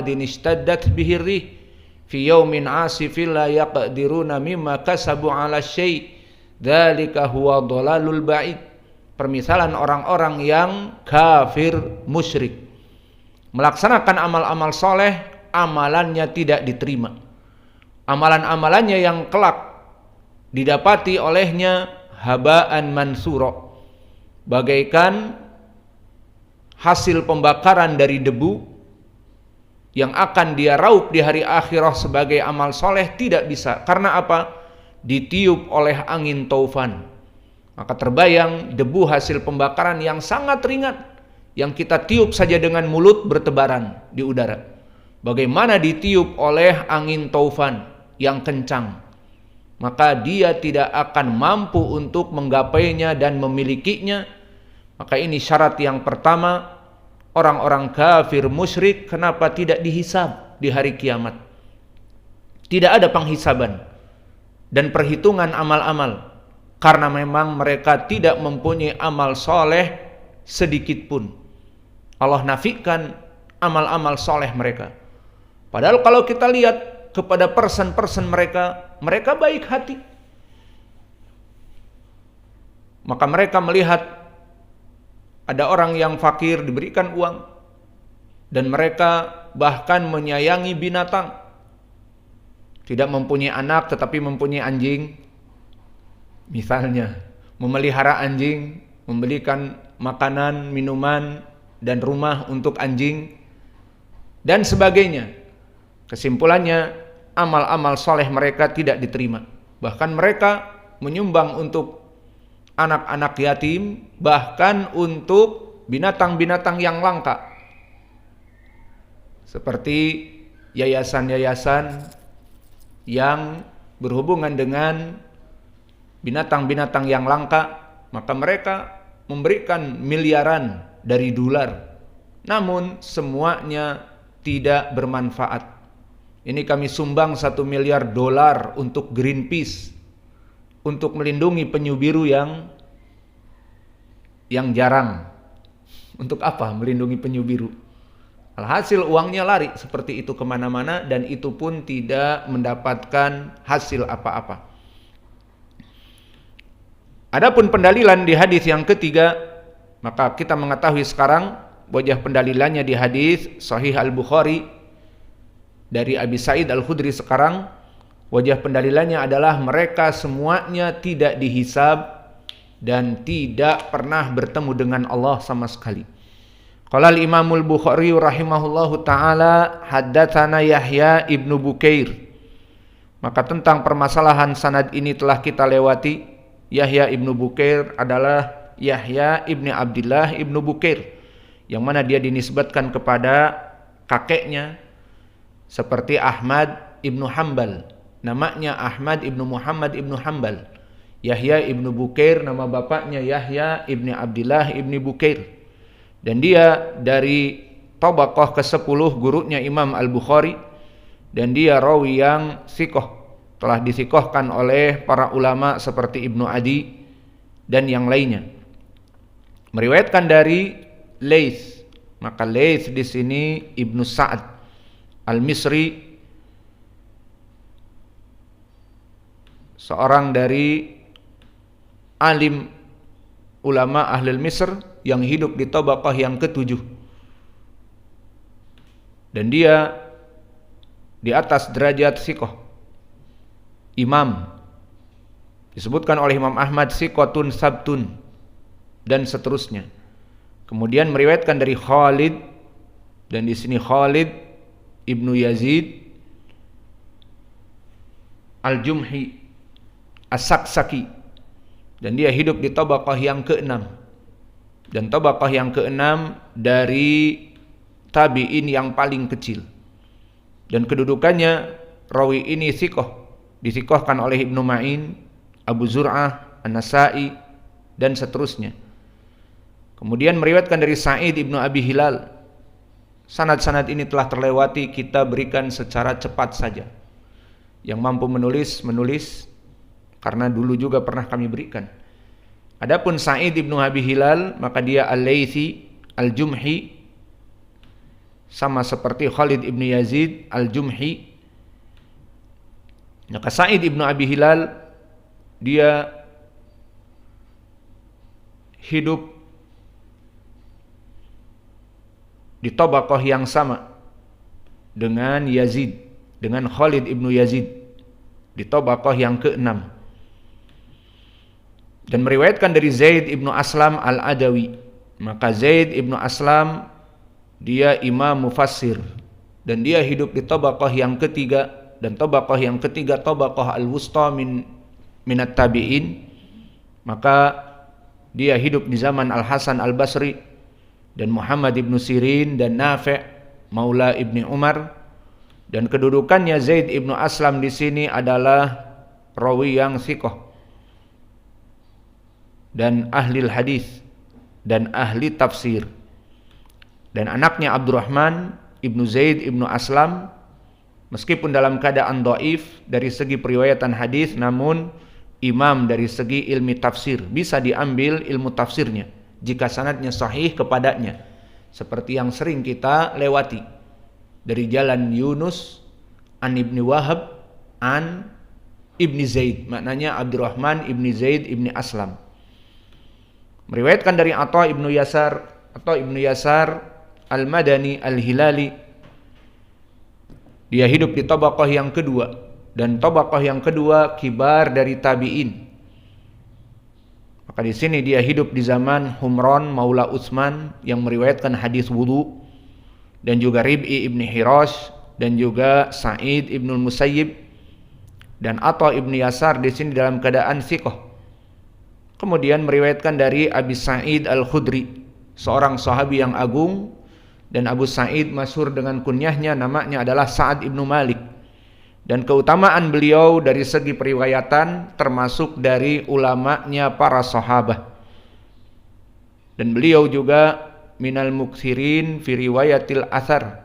wadin ishtaddat bihi rih fi yaumin asifin la yaqdiruna mimma kasabu ala syai' dzalika huwa dhalalul ba'id. Permisalan orang-orang yang kafir musyrik, melaksanakan amal-amal soleh, amalannya tidak diterima. Amalan-amalannya yang kelak didapati olehnya habaan mansura, bagaikan hasil pembakaran dari debu yang akan dia raup di hari akhirah sebagai amal soleh. Tidak bisa. Karena apa? Ditiup oleh angin taufan. Maka terbayang debu hasil pembakaran yang sangat ringan, yang kita tiup saja dengan mulut bertebaran di udara. Bagaimana ditiup oleh angin taufan yang kencang, maka dia tidak akan mampu untuk menggapainya dan memilikinya. Maka ini syarat yang pertama, orang-orang kafir musyrik kenapa tidak dihisab di hari kiamat? Tidak ada penghisaban dan perhitungan amal-amal, karena memang mereka tidak mempunyai amal soleh sedikit pun. Allah nafikan amal-amal soleh mereka. Padahal kalau kita lihat kepada person-person mereka, mereka baik hati. Maka mereka melihat ada orang yang fakir diberikan uang, dan mereka bahkan menyayangi binatang. Tidak mempunyai anak tetapi mempunyai anjing, misalnya memelihara anjing, membelikan makanan, minuman, dan rumah untuk anjing, dan sebagainya. Kesimpulannya, amal-amal soleh mereka tidak diterima. Bahkan mereka menyumbang untuk anak-anak yatim, bahkan untuk binatang-binatang yang langka, seperti yayasan-yayasan yang berhubungan dengan binatang-binatang yang langka. Maka mereka memberikan miliaran dari dolar, namun semuanya tidak bermanfaat. Ini kami sumbang 1 miliar dolar untuk Greenpeace, untuk melindungi penyu biru yang jarang. Untuk apa melindungi penyu biru? Alhasil uangnya lari seperti itu kemana-mana, dan itu pun tidak mendapatkan hasil apa-apa. Adapun pendalilan di hadis yang ketiga, maka kita mengetahui sekarang wajah pendalilannya di hadis Sahih Al-Bukhari dari Abi Sa'id Al-Khudri. Sekarang wajah pendalilannya adalah mereka semuanya tidak dihisab dan tidak pernah bertemu dengan Allah sama sekali. Qala al-Imamul Bukhari rahimahullahu taala haddatsana Yahya ibnu Bukair. Maka tentang permasalahan sanad ini telah kita lewati. Yahya ibnu Bukair adalah Yahya ibni Abdullah ibnu Bukair, yang mana dia dinisbatkan kepada kakeknya seperti Ahmad ibnu Hanbal. Namanya Ahmad ibnu Muhammad ibnu Hanbal. Yahya ibnu Bukair nama bapaknya Yahya ibni Abdullah ibni Bukair. Dan dia dari tabaqah ke-10 gurunya Imam Al-Bukhari, dan dia rawi yang sikoh, telah disikohkan oleh para ulama seperti Ibnu Adi dan yang lainnya. Meriwayatkan dari Laits. Maka Laits di sini Ibnu Sa'ad Al-Misri, seorang dari alim ulama ahli Misr yang hidup di tabaqah yang ke-7, dan dia di atas derajat sikoh imam. Disebutkan oleh Imam Ahmad sikotun sabtun dan seterusnya. Kemudian meriwayatkan dari Khalid, dan di sini Khalid ibnu Yazid Al-Jumhi As-Saksaki, dan dia hidup di tabaqah yang ke-6. Dan tabaqah yang ke-6 dari tabi'in yang paling kecil. Dan kedudukannya rawi ini sikoh, disikohkan oleh Ibnu Ma'in, Abu Zur'ah, An-Nasa'i, dan seterusnya. Kemudian meriwayatkan dari Sa'id ibnu Abi Hilal. Sanad-sanad ini telah terlewati, kita berikan secara cepat saja. Yang mampu menulis, karena dulu juga pernah kami berikan. Adapun Sa'id ibnu Abi Hilal, maka dia Al-Laythi Al-Jumhi, sama seperti Khalid ibn Yazid al-Jumhi. Maka Sa'id ibn Abi Hilal dia hidup di tabaqah yang sama dengan Yazid, dengan Khalid ibn Yazid, di tabaqah yang ke-6. Dan meriwayatkan dari Zaid ibn Aslam al-Adawi. Maka Zaid ibn Aslam dia imam mufassir dan dia hidup di tabaqah yang ketiga, dan tabaqah yang ketiga tabaqah al-wusta minat tabi'in. Maka dia hidup di zaman Al-Hasan al-Basri dan Muhammad ibn Sirin dan Nafi' maula ibni Umar. Dan kedudukannya Zaid ibn Aslam di sini adalah rawi yang thiqah dan ahli hadis dan ahli tafsir. Dan anaknya Abdurrahman ibnu Zaid ibnu Aslam meskipun dalam keadaan dhaif dari segi periwayatan hadis, namun imam dari segi ilmi tafsir, bisa diambil ilmu tafsirnya jika sanadnya sahih kepadanya, seperti yang sering kita lewati dari jalan Yunus an Ibni Wahab an Ibni Zaid, maknanya Abdurrahman ibni Zaid ibni Aslam. Meriwayatkan dari Atha ibnu Yasar al-Madani al-Hilali, dia hidup di tabaqah yang kedua, dan tabaqah yang kedua kibar dari tabi'in. Maka di sini dia hidup di zaman Humran maula Utsman yang meriwayatkan hadis wudu, dan juga Rib'i ibni Hirash, dan juga Sa'id ibnul Musayyib, dan Atha ibnu Yasar di sini dalam keadaan thiqah. Kemudian meriwayatkan dari Abi Sa'id al-Khudri, seorang sahabi yang agung, dan Abu Sa'id masyhur dengan kunyahnya, namanya adalah Sa'ad ibnu Malik. Dan keutamaan beliau dari segi periwayatan termasuk dari ulamanya para sahabat. Dan beliau juga minal muksirin fi riwayatil athar,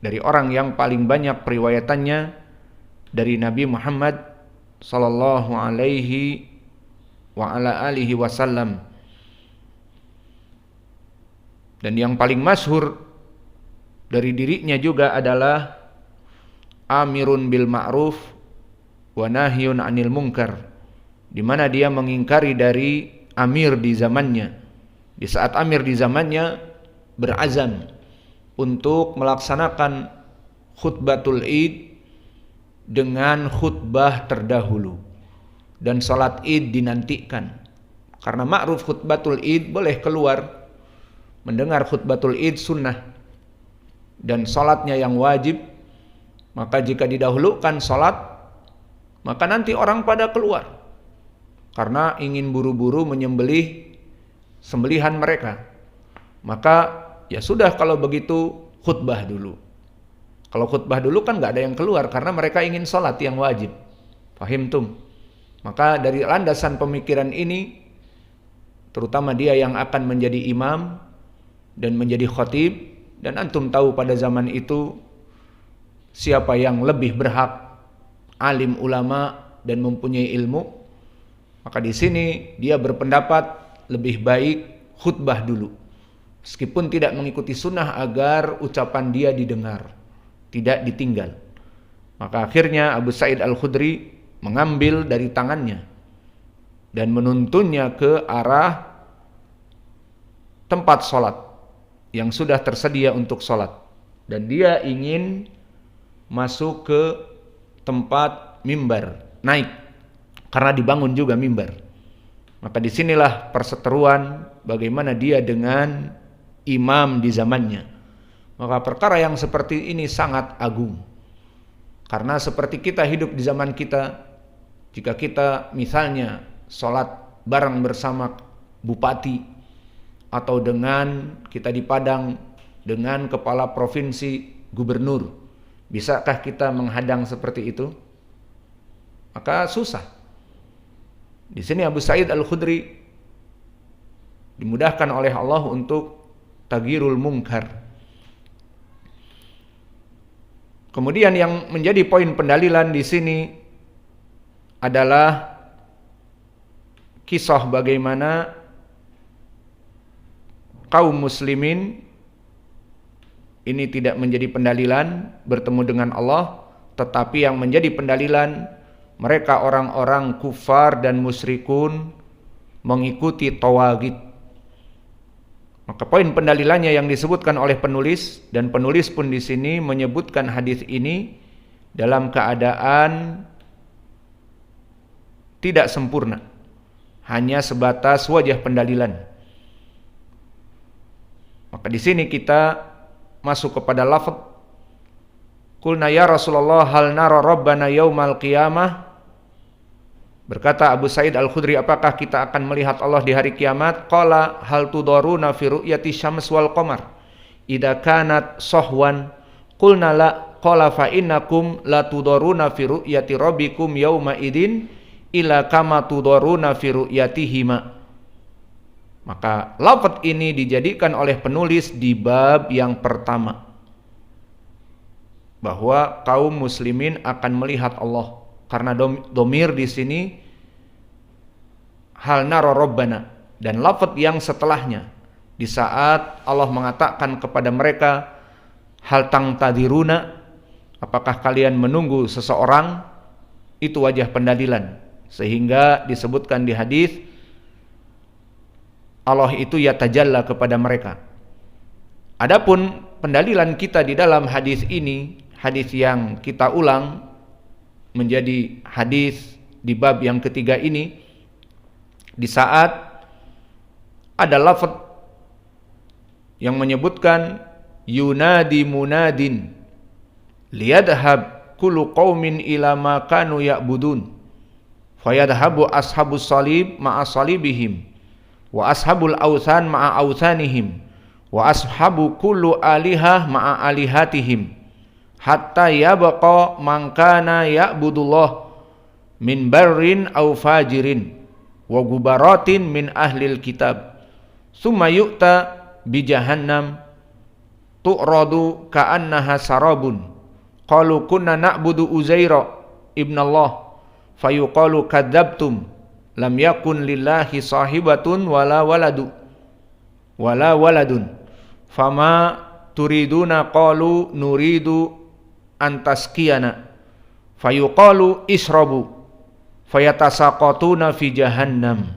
dari orang yang paling banyak periwayatannya dari Nabi Muhammad sallallahu alaihi wa ala alihi wasallam. Dan yang paling masyhur dari dirinya juga adalah amirun bil ma'ruf wa nahyun 'anil munkar, di mana dia mengingkari dari amir di zamannya. Di saat amir di zamannya berazam untuk melaksanakan khutbatul Id dengan khutbah terdahulu, dan salat Id dinantikan. Karena ma'ruf khutbatul Id boleh keluar mendengar khutbatul Id sunnah dan salatnya yang wajib, maka jika didahulukan salat, maka nanti orang pada keluar karena ingin buru-buru menyembelih sembelihan mereka. Maka ya sudah, kalau begitu khutbah dulu. Kalau khutbah dulu kan nggak ada yang keluar karena mereka ingin sholat yang wajib. Fahimtum? Maka dari landasan pemikiran ini, terutama dia yang akan menjadi imam dan menjadi khatib, dan antum tahu pada zaman itu siapa yang lebih berhak, alim ulama dan mempunyai ilmu. Maka di sini dia berpendapat lebih baik khutbah dulu, meskipun tidak mengikuti sunnah, agar ucapan dia didengar, tidak ditinggal. Maka akhirnya Abu Sa'id al-Khudri mengambil dari tangannya dan menuntunnya ke arah tempat sholat yang sudah tersedia untuk sholat, dan dia ingin masuk ke tempat mimbar, naik, karena dibangun juga mimbar. Maka disinilah perseteruan bagaimana dia dengan imam di zamannya. Maka perkara yang seperti ini sangat agung, karena seperti kita hidup di zaman kita, jika kita misalnya sholat bareng bersama bupati, atau dengan kita di Padang dengan kepala provinsi, gubernur, bisakah kita menghadang seperti itu? Maka susah. Di sini Abu Sa'id al-Khudri dimudahkan oleh Allah untuk taghyirul munkar. Kemudian yang menjadi poin pendalilan di sini adalah kisah bagaimana kaum muslimin ini tidak menjadi pendalilan bertemu dengan Allah, tetapi yang menjadi pendalilan mereka orang-orang kufar dan musyrikun mengikuti tawagid. Maka poin pendalilannya yang disebutkan oleh penulis, dan penulis pun di sini menyebutkan hadis ini dalam keadaan tidak sempurna, hanya sebatas wajah pendalilan. Maka di sini kita masuk kepada lafaz qulna ya Rasulullah hal nara rabbana yaumal qiyamah. Berkata Abu Sa'id Al-Khudri, apakah kita akan melihat Allah di hari kiamat? Qala hal tudaruna fi ru'yati syams wal qamar idza kanat sahwan qulna la. Qala fa innakum la tudaruna fi ru'yati rabbikum yauma idin ila kama tudaruna fi ru'yatihima. Maka lafaz ini dijadikan oleh penulis di bab yang pertama, bahwa kaum muslimin akan melihat Allah, karena domir di sini hal nara rabbana, dan lafaz yang setelahnya di saat Allah mengatakan kepada mereka hal tangtadiruna, apakah kalian menunggu seseorang, itu wajah pendalilan, sehingga disebutkan di hadis Allah itu yatajalla kepada mereka. Adapun pendalilan kita di dalam hadis ini, hadis yang kita ulang menjadi hadis di bab yang ketiga ini, di saat ada lafaz yang menyebutkan yunadi munadin liyadhhab kullu qaumin ila ma kanu ya'budun fayadhhabu ashabus salib ma'a salibihim wa ashabul authan ma'a authanihim wa ashabu kullu alihah ma'a alihatihim hatta yabqa man kana ya'budullah min barrin aw fajirin wa gubaratin min ahlil kitab summa yu'ta bi jahannam tu'radu ka'annaha sarabun qalu kunna na'budu Uzaira ibn Allah fayuqalu kadzabtum lam yakun lillahi sahibatun wala waladun fama turiduna qalu nuridu antaskiyana fayuqalu israbu fayatasaqatuna fi jahannam.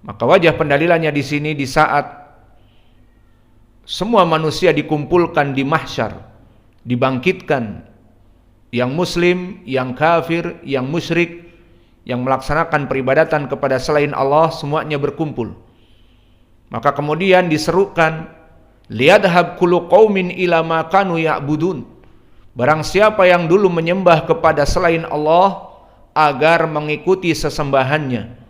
Maka wajah pendalilannya di sini di saat semua manusia dikumpulkan di mahsyar, dibangkitkan, yang muslim, yang kafir, yang musyrik, yang melaksanakan peribadatan kepada selain Allah, semuanya berkumpul. Maka kemudian diserukan liyadhhab kullu qaumin ila ma kanu ya'budun. Barang siapa yang dulu menyembah kepada selain Allah agar mengikuti sesembahannya,